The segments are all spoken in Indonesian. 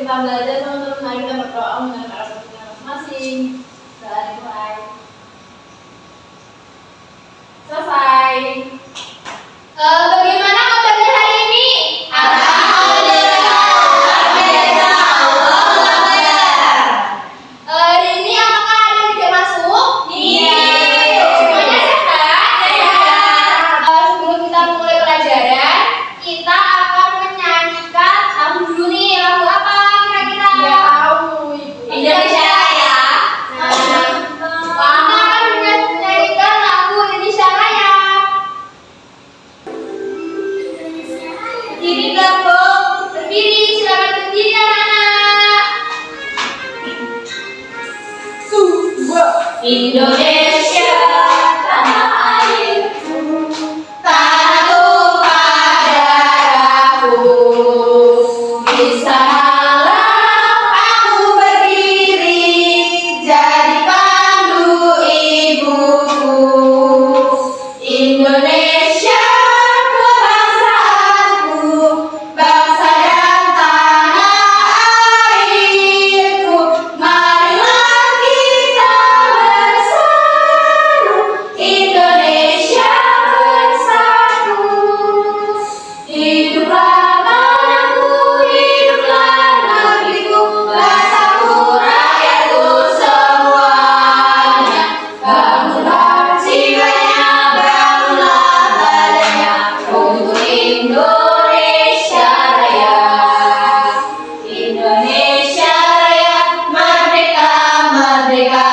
kita belajar teman-teman, mari kita berdoa mengenai para satunya masing-masing. Dan mulai. Selesai. Bagaimana kabarnya hari ini? Alhamdulillah, luar biasa, Allahu Akbar. Hari ini apakah ada yang tidak masuk? Iya. Semuanya sehat? Sehat. Sebelum kita mulai pelajaran, kita akan menyanyikan lagu dulu nih. Lagu apa kira-kira? Ya tahu Ibu. Indonesia Raya. Mama akan menyanyikan lagu Indonesia Raya. Berdiri gabung, berdiri, silakan berdiri anak-anak. Indonesia, tanah airku, tanah tumpah darahku. Di sanalah aku berdiri, jadi pandu ibuku. Indonesia, kebangsaanku, bangsa dan tanah airku. Marilah kita bersatu, Indonesia bersatu. Hiduplah tanahku, hiduplah negeriku, bangsaku, rakyatku semuanya. Bangunlah jiwanya, bangunlah badannya untuk Indonesia Raya. Indonesia Raya, merdeka, merdeka,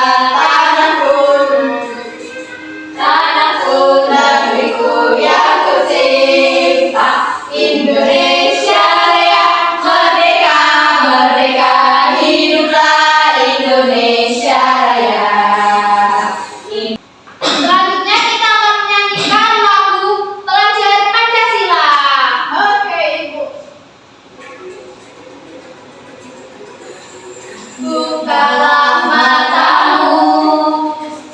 tanahku, negeriku yang kucinta. Indonesia Raya, merdeka, merdeka, hiduplah Indonesia Raya. Selanjutnya kita akan menyanyikan lagu Pelajar Pancasila. Oke Ibu. Bukalah matamu,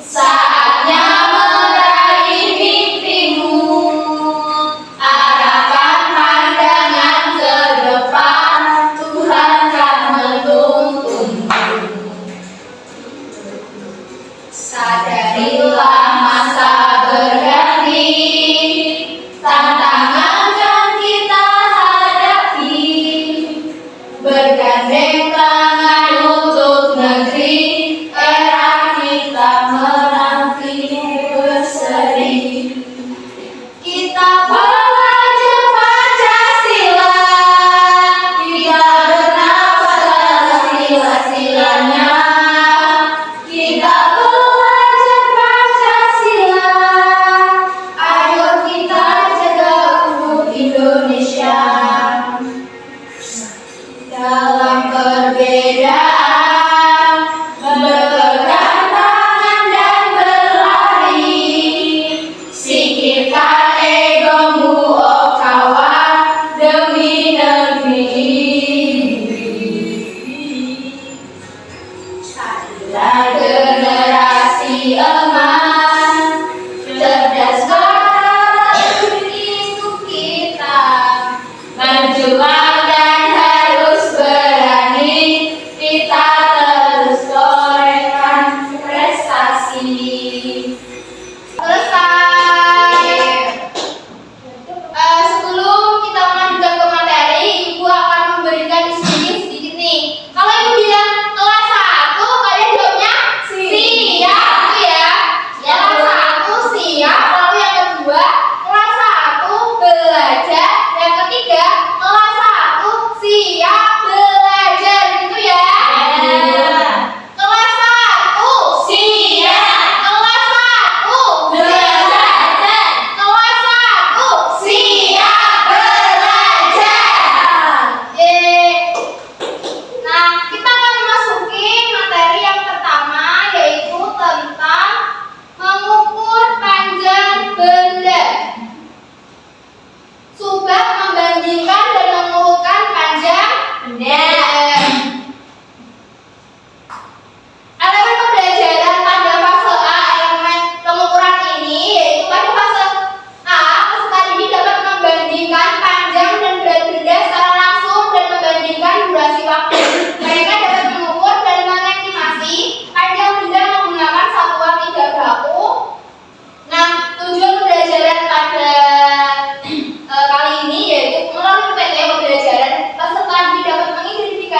saatnya meraih mimpimu. Arahkan pandangan ke depan, Tuhan kan menuntunmu. Sadarilah masa berganti, tantangan yang kita hadapi. Bergandeng tangan untuk negeri, era kita menanti berseri. Kita belajar Pancasila, kita bernafas sila-silanya. Kita belajar Pancasila, ayo kita jaga untuk Indonesia. Dalam perbedaan, berpegang tangan dan berlari. Singkirkan egomu, oh kawan, demi negeri ini. Carilah generasi emas, cerdas berharap untuk kita. Berjuang dan harus berani,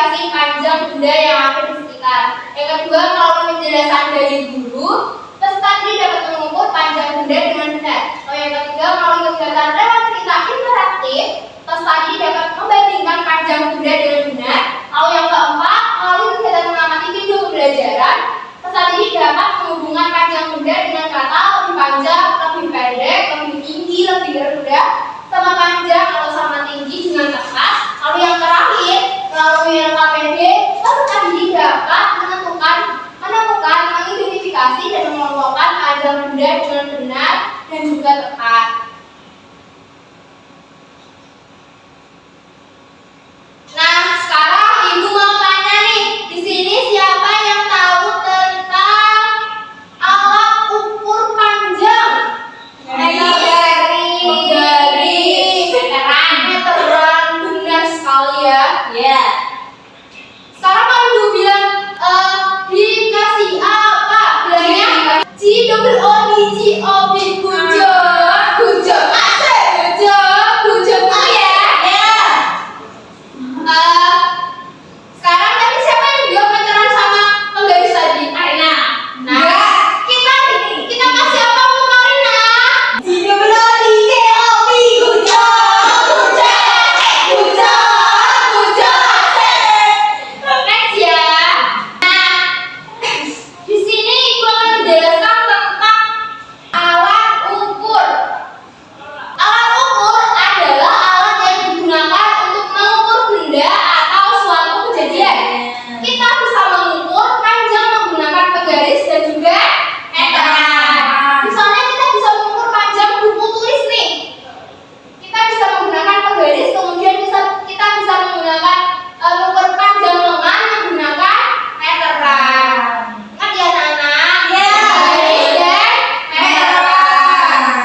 mengidentifikasi panjang benda yang ada di sekitar. Yang kedua, melalui penjelasan dari guru, peserta didik dapat mengukur panjang benda dengan benar. Yang ketiga, melalui kegiatan lewat cerita interaktif, peserta didik dapat membandingkan panjang benda dengan benar. Lalu yang keempat, melalui kegiatan mengamati video pembelajaran, peserta didik dapat menghubungkan panjang benda dengan kata lebih panjang, lebih pendek, lebih tinggi, lebih rendah, sama panjang atau sama tinggi dengan tepat. Lalu yang terakhir, melalui LKPD, peserta didik dapat menemukan, mengidentifikasi dan mengelompokkan panjang benda dengan benar dan juga tepat. Nah, sekarang Ibu mau tanya nih, di sini siapa yang tahu tentang alat ukur panjang? Meteran, benar sekali ya. Ya. Sekarang kalau Ibu bilang dikasih apa? Bilangnya G double O D G O B gujo, gujo, gujo, gujo ya. Ya. Sekarang tadi siapa yang bilang meteran sama penggaris tadi? Arina. Nah, kita kasih apa untuk Arina? Next ya. Nah, di sini Ibu akan menjelaskan tentang alat ukur. Alat ukur adalah alat yang digunakan untuk mengukur benda atau suatu kejadian. Kita bisa mengukur panjang menggunakan penggaris dan juga meteran. Misalnya kita bisa mengukur panjang buku tulis nih. Kita bisa menggunakan penggaris, kemudian kita bisa menggunakan mengukur panjang lengan menggunakan meteran. Ingat ya anak-anak? Ya. Penggaris dan meteran.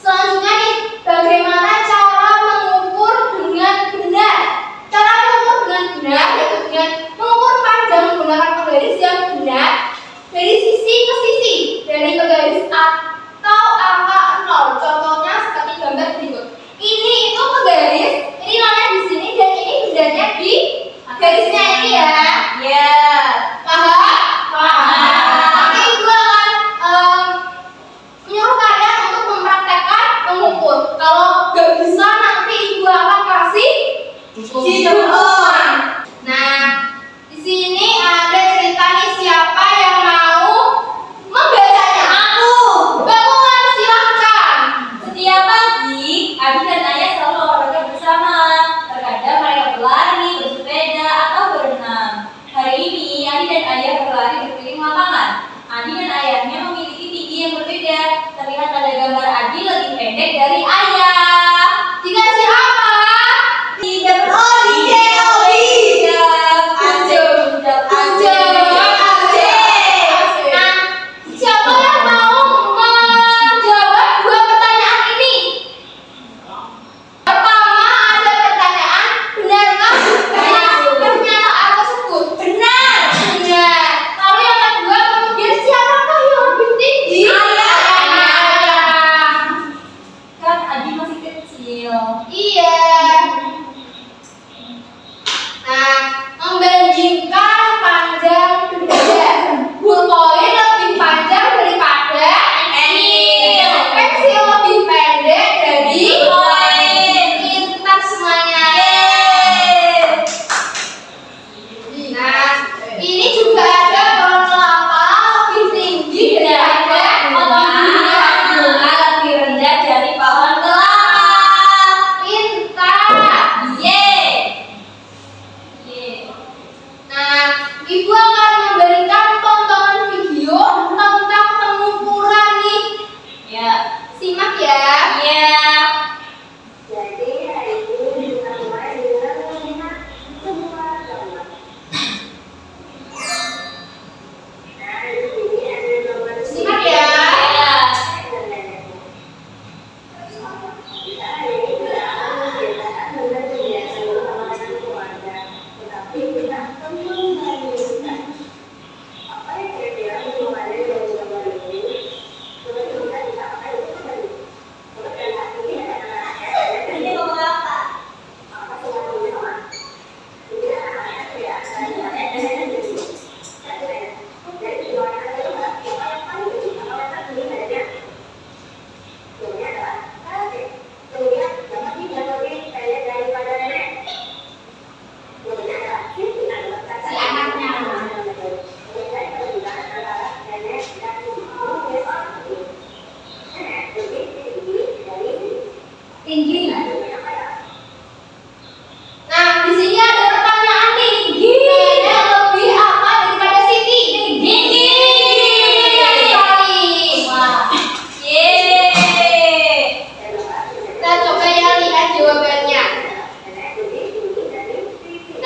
Selanjutnya nih, bagaimana cara mengukur dengan benar? Cara mengukur dengan benar yaitu dengan mengukur panjang menggunakan penggaris yang benar dari sisi ke sisi dari penggaris atau angka 0. Contohnya seperti gambar berikut. Ini itu penggaris, ini nolnya di sini dan ini bendanya di garisnya ini ya. Ya. Paham? Nanti Ibu akan menyuruh kalian untuk mempraktekkan mengukur. Kalau gak bisa nanti Ibu akan kasih Cidukan. Nah, di sini ada cerita nih, siapa yang mau membacanya? Aku. Bangun, silahkan. Setiap pagi, Abi dan Ayah selalu olahraga bersama. Terkadang mereka berlari, bersepeda, atau berenang.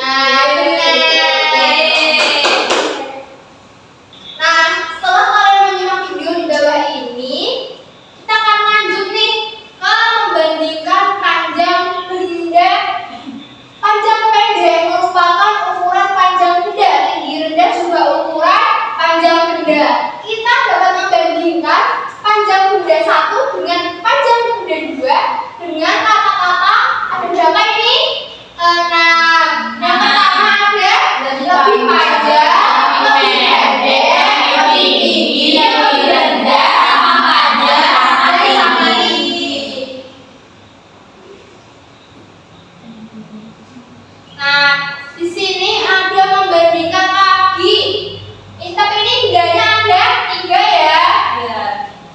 Nah, benar. Nah, setelah kalian menyimak video di bawah ini, kita akan lanjut nih ke membandingkan panjang benda. Panjang pendek merupakan ukuran panjang benda, tinggi rendah juga ukuran panjang benda. Kita dapat membandingkan panjang benda 1 dengan panjang benda 2 dengan kata-kata ada berapa ini? 6. Yang pertama ada lebih panjang, lebih pendek, lebih tinggi, lebih rendah, sama panjang, sama tinggi. Nah, di sini ada membandingkan lagi. Tapi ini bedanya ada 3 ya.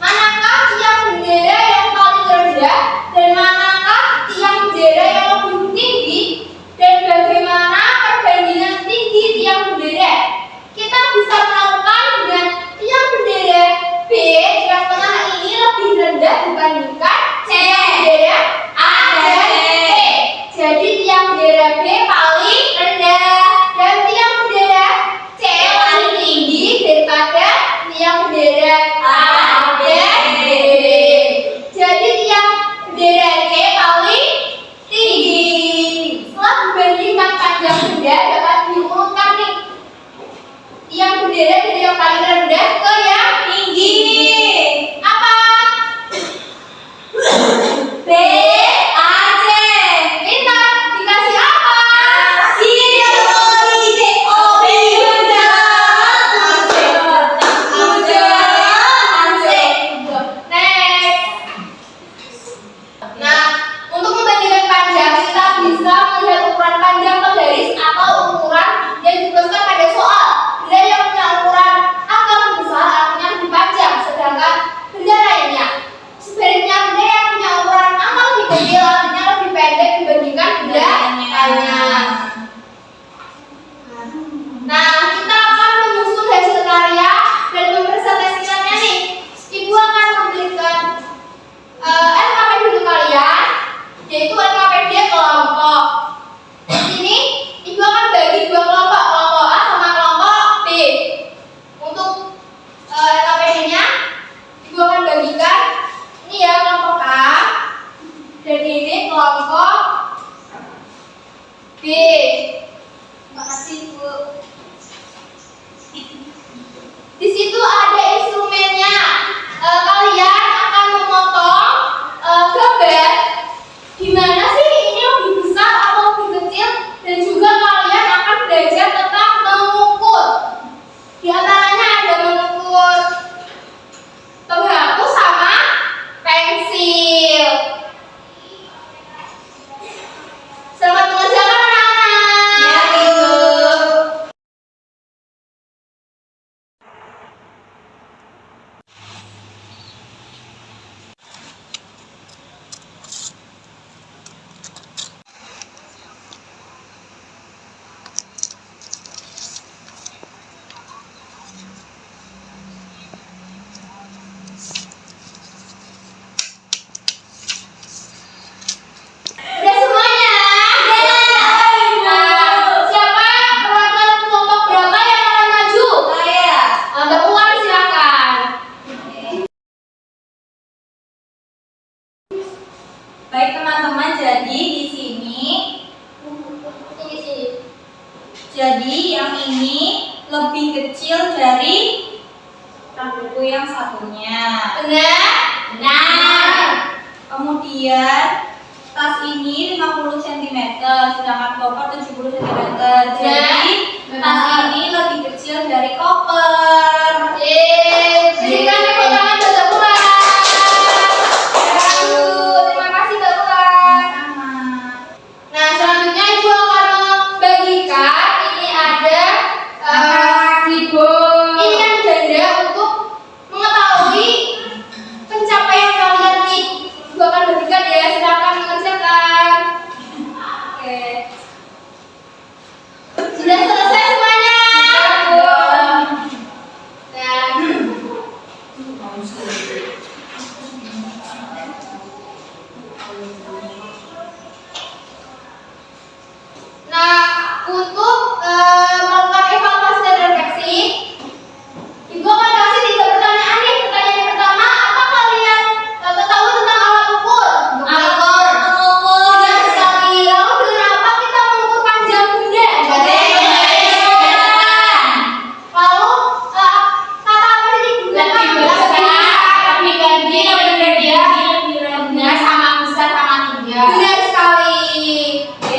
Manakah tiang bendera yang paling rendah dan manakah tiang bendera yang lebih tinggi, dan bagaimana perbandingan tinggi tiang bendera? Kita bisa melakukan dengan tiang bendera B yang tengah ini lebih rendah dibandingkan tiang bendera A dan C. Jadi tiang bendera B paling rendah dan tiang bendera C paling tinggi daripada tiang bendera A dan B. Jadi tiang bendera C paling tinggi. Setelah dibandingkan panjang benda dapat diurutkan nih tiang bendera dari yang paling rendah ke yang tinggi. Apa? B, A, C. Pintar. Dikasih apa? Nah, untuk membandingkan panjang, kita bisa melihat ukuran panjang per garis atau ukuran yang dituliskan pada soal. Benda yang punya ukuran agak lebih besar artinya lebih panjang, sedangkan benda lainnya sebaliknya benda yang punya ukuran agak lebih kecil artinya lebih pendek dibandingkan benda lainnya. Nah, kita akan menyusun hasil karya dan mempresentasikannya nih. Ibu akan memberikan LKPD untuk kalian, yaitu LKPD kelompok. Di sini ibu akan bagi 2 kelompok, kelompok A sama kelompok B. Untuk LKPD-nya ibu akan bagikan ini ya kelompok A dan ini kelompok B. Terima kasih Bu. Di situ ada instrumennya. Kalian akan memotong gambar di mana sih ini lebih besar atau lebih kecil, dan juga kalian akan belajar tentang mengukur. Di antaranya ada mengukur penghapus sama pensil. Selamat mengerjakan anak-anak. Ya, Ibu. Udah semuanya? Nah, siapa perwakilan kelompok berapa yang akan maju? Saya. Mbak Puan silakan. Baik teman-teman, jadi di sini, Sini. jadi yang ini lebih kecil dari buku yang satunya. Benar? Nah, kemudian tas ini 50 cm, sedangkan koper 70 cm. Jadi tas ini lebih kecil dari koper. Berikan tepuk tangan buat Mbak Puan. Terima kasih Mbak Puan. Sama. Nah, selanjutnya Ibu akan membagikan ini ada Ribbon. ini kan ganda untuk mengetahui pencapaian kalian nih. Ibu akan bagikan ya, silakan mengerjakan. Oke. Sudah selesai semuanya? Nah, nah, untuk sekali.